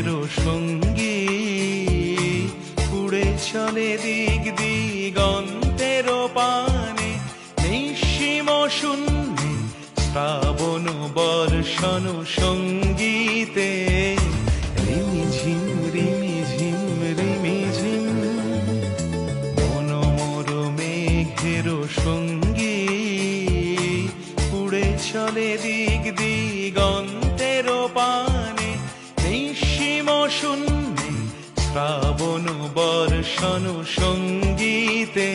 মেঘেরও সঙ্গী উড়ে চলে দিক দিগন্তেরও পানে নিঃসীম শূন্যে শ্রাবণ বর্ষণ সঙ্গীতে রিমিঝিম রিমিঝিম রিমিঝিম মনোমর মেঘেরও সঙ্গী উড়ে চলে দিক দিগন্তেরও পানে নিঃসীম শূন্যে শ্রাবণ বর্ষণ সঙ্গীতে